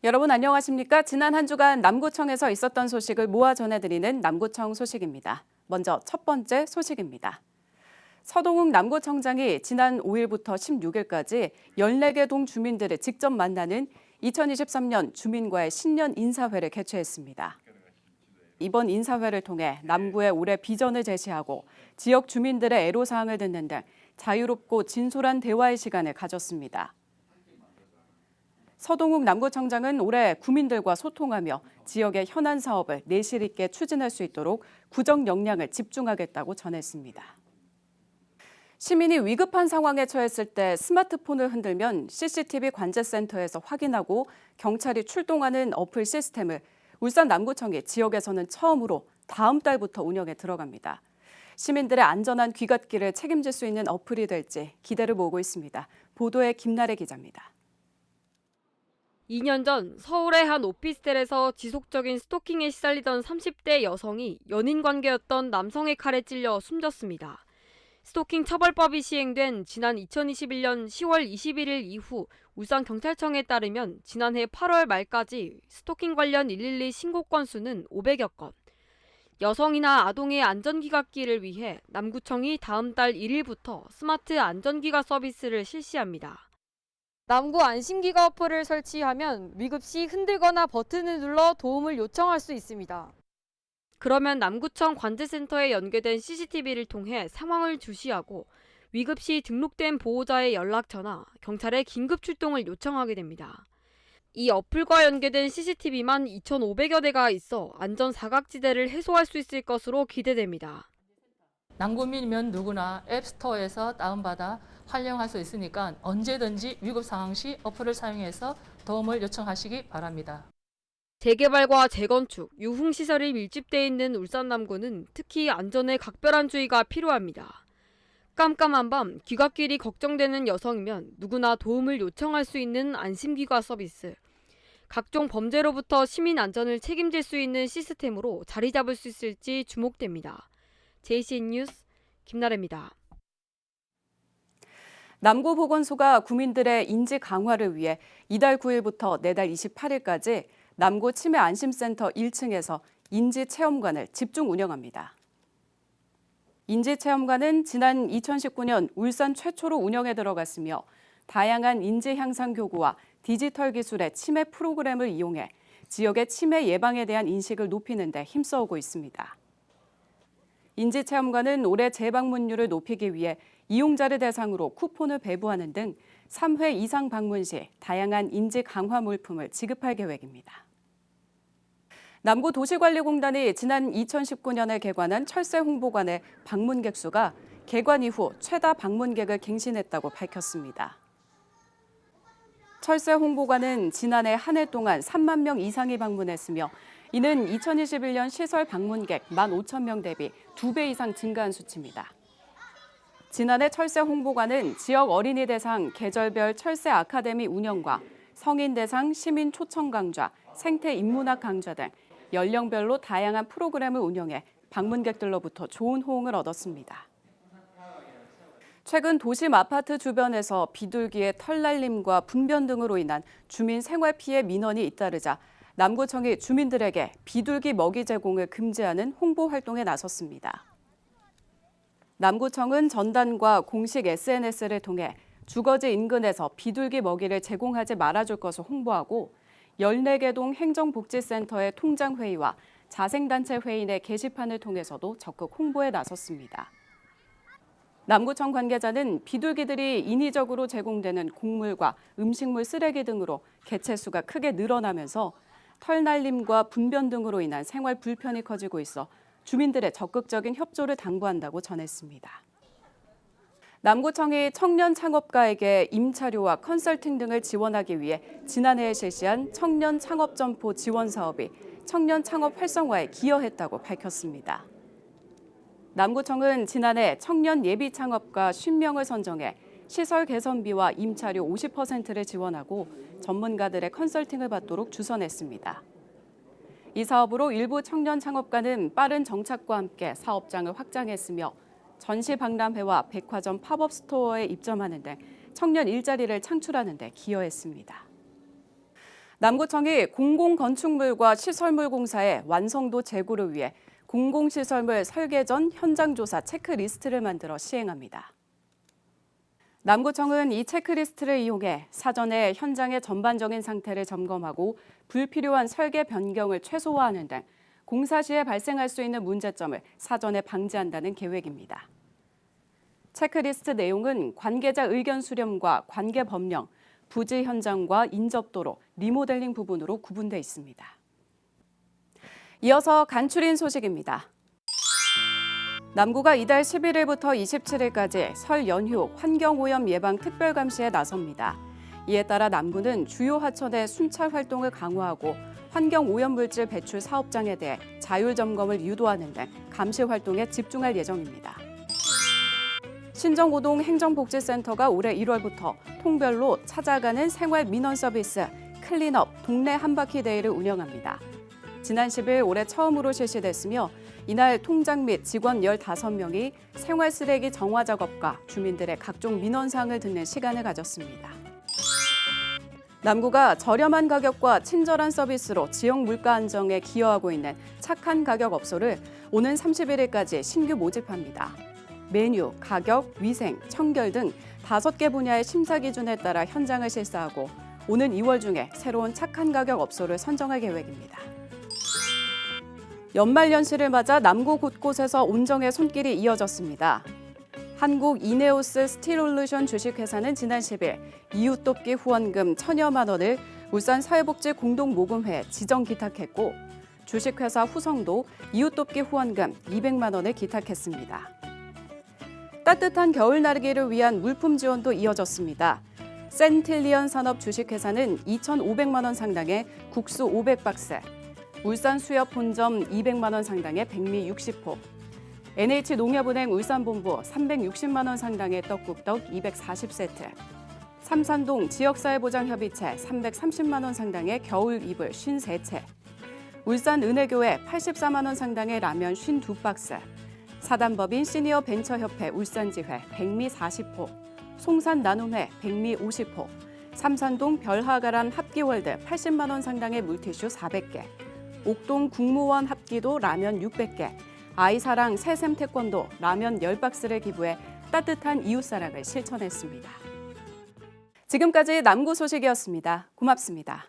여러분 안녕하십니까? 지난 한 주간 남구청에서 있었던 소식을 모아 전해드리는 남구청 소식입니다. 먼저 첫 번째 소식입니다. 서동욱 남구청장이 지난 5일부터 16일까지 14개 동 주민들을 직접 만나는 2023년 주민과의 신년 인사회를 개최했습니다. 이번 인사회를 통해 남구의 올해 비전을 제시하고 지역 주민들의 애로사항을 듣는 등 자유롭고 진솔한 대화의 시간을 가졌습니다. 서동욱 남구청장은 올해 구민들과 소통하며 지역의 현안 사업을 내실 있게 추진할 수 있도록 구정 역량을 집중하겠다고 전했습니다. 시민이 위급한 상황에 처했을 때 스마트폰을 흔들면 CCTV 관제센터에서 확인하고 경찰이 출동하는 어플 시스템을 울산 남구청이 지역에서는 처음으로 다음 달부터 운영에 들어갑니다. 시민들의 안전한 귀갓길을 책임질 수 있는 어플이 될지 기대를 모으고 있습니다. 보도에 김나래 기자입니다. 2년 전 서울의 한 오피스텔에서 지속적인 스토킹에 시달리던 30대 여성이 연인 관계였던 남성의 칼에 찔려 숨졌습니다. 스토킹 처벌법이 시행된 지난 2021년 10월 21일 이후 울산경찰청에 따르면 지난해 8월 말까지 스토킹 관련 112 신고 건수는 500여 건. 여성이나 아동의 안전귀갓길을 위해 남구청이 다음 달 1일부터 스마트 안전귀가 서비스를 실시합니다. 남구 안심기가 어플을 설치하면 위급 시 흔들거나 버튼을 눌러 도움을 요청할 수 있습니다. 그러면 남구청 관제센터에 연계된 CCTV를 통해 상황을 주시하고 위급 시 등록된 보호자의 연락처나 경찰에 긴급 출동을 요청하게 됩니다. 이 어플과 연계된 CCTV만 2,500여 대가 있어 안전 사각지대를 해소할 수 있을 것으로 기대됩니다. 남구민이면 누구나 앱스토어에서 다운받아 활용할 수 있으니까 언제든지 위급 상황 시 어플을 사용해서 도움을 요청하시기 바랍니다. 재개발과 재건축, 유흥시설이 밀집돼 있는 울산 남구는 특히 안전에 각별한 주의가 필요합니다. 깜깜한 밤 귀갓길이 걱정되는 여성이면 누구나 도움을 요청할 수 있는 안심귀가 서비스, 각종 범죄로부터 시민 안전을 책임질 수 있는 시스템으로 자리 잡을 수 있을지 주목됩니다. JCN 뉴스 김나래입니다. 남구보건소가 구민들의 인지 강화를 위해 이달 9일부터 내달 28일까지 남구 치매안심센터 1층에서 인지체험관을 집중 운영합니다. 인지체험관은 지난 2019년 울산 최초로 운영에 들어갔으며 다양한 인지 향상 교구와 디지털 기술의 치매 프로그램을 이용해 지역의 치매 예방에 대한 인식을 높이는 데 힘써오고 있습니다. 인지체험관은 올해 재방문율을 높이기 위해 이용자를 대상으로 쿠폰을 배부하는 등 3회 이상 방문 시 다양한 인지 강화 물품을 지급할 계획입니다. 남구도시관리공단이 지난 2019년에 개관한 철새 홍보관의 방문객 수가 개관 이후 최다 방문객을 갱신했다고 밝혔습니다. 철새 홍보관은 지난해 한 해 동안 3만 명 이상이 방문했으며 이는 2021년 시설 방문객 15,000명 대비 2배 이상 증가한 수치입니다. 지난해 철새 홍보관은 지역 어린이 대상 계절별 철새 아카데미 운영과 성인 대상 시민 초청 강좌, 생태 인문학 강좌 등 연령별로 다양한 프로그램을 운영해 방문객들로부터 좋은 호응을 얻었습니다. 최근 도심 아파트 주변에서 비둘기의 털날림과 분변 등으로 인한 주민 생활 피해 민원이 잇따르자 남구청이 주민들에게 비둘기 먹이 제공을 금지하는 홍보 활동에 나섰습니다. 남구청은 전단과 공식 SNS를 통해 주거지 인근에서 비둘기 먹이를 제공하지 말아줄 것을 홍보하고 14개 동 행정복지센터의 통장회의와 자생단체 회의 내 게시판을 통해서도 적극 홍보에 나섰습니다. 남구청 관계자는 비둘기들이 인위적으로 제공되는 곡물과 음식물 쓰레기 등으로 개체수가 크게 늘어나면서 털날림과 분변 등으로 인한 생활 불편이 커지고 있어 주민들의 적극적인 협조를 당부한다고 전했습니다. 남구청이 청년 창업가에게 임차료와 컨설팅 등을 지원하기 위해 지난해에 실시한 청년 창업점포 지원 사업이 청년 창업 활성화에 기여했다고 밝혔습니다. 남구청은 지난해 청년 예비 창업가 50명을 선정해 시설 개선비와 임차료 50%를 지원하고 전문가들의 컨설팅을 받도록 주선했습니다. 이 사업으로 일부 청년 창업가는 빠른 정착과 함께 사업장을 확장했으며 전시 박람회와 백화점 팝업 스토어에 입점하는 등 청년 일자리를 창출하는 데 기여했습니다. 남구청이 공공건축물과 시설물 공사의 완성도 제고를 위해 공공시설물 설계 전 현장 조사 체크리스트를 만들어 시행합니다. 남구청은 이 체크리스트를 이용해 사전에 현장의 전반적인 상태를 점검하고 불필요한 설계 변경을 최소화하는 등 공사 시에 발생할 수 있는 문제점을 사전에 방지한다는 계획입니다. 체크리스트 내용은 관계자 의견 수렴과 관계 법령, 부지 현장과 인접도로, 리모델링 부분으로 구분돼 있습니다. 이어서 간추린 소식입니다. 남구가 이달 11일부터 27일까지 설 연휴 환경오염 예방 특별감시에 나섭니다. 이에 따라 남구는 주요 하천의 순찰 활동을 강화하고 환경오염물질 배출 사업장에 대해 자율 점검을 유도하는 등 감시 활동에 집중할 예정입니다. 신정오동 행정복지센터가 올해 1월부터 통별로 찾아가는 생활 민원 서비스 클린업 동네 한바퀴데이를 운영합니다. 지난 10일 올해 처음으로 실시됐으며 이날 통장 및 직원 15명이 생활 쓰레기 정화 작업과 주민들의 각종 민원사항을 듣는 시간을 가졌습니다. 남구가 저렴한 가격과 친절한 서비스로 지역 물가 안정에 기여하고 있는 착한 가격 업소를 오는 31일까지 신규 모집합니다. 메뉴, 가격, 위생, 청결 등 5개 분야의 심사 기준에 따라 현장을 실사하고 오는 2월 중에 새로운 착한 가격 업소를 선정할 계획입니다. 연말연시를 맞아 남구 곳곳에서 온정의 손길이 이어졌습니다. 한국 이네오스 스틸올루션 주식회사는 지난 10일 이웃 돕기 후원금 1,000여만 원을 울산 사회복지공동모금회에 지정 기탁했고 주식회사 후성도 이웃 돕기 후원금 200만 원을 기탁했습니다. 따뜻한 겨울 나르기를 위한 물품 지원도 이어졌습니다. 센틸리언 산업 주식회사는 2,500만 원 상당의 국수 500박스, 울산 수협 본점 200만 원 상당의 백미 60호, NH농협은행 울산본부 360만 원 상당의 떡국떡 240세트, 삼산동 지역사회보장협의체 330만 원 상당의 겨울 이불 53채, 울산은혜교회 84만 원 상당의 라면 52박스, 사단법인 시니어 벤처협회 울산지회 백미 40호, 송산 나눔회 백미 50호, 삼산동 별하가람 합기월드 80만 원 상당의 물티슈 400개, 옥동 국무원 합기도 라면 600개, 아이사랑 새샘 태권도 라면 10박스를 기부해 따뜻한 이웃사랑을 실천했습니다. 지금까지 남구 소식이었습니다. 고맙습니다.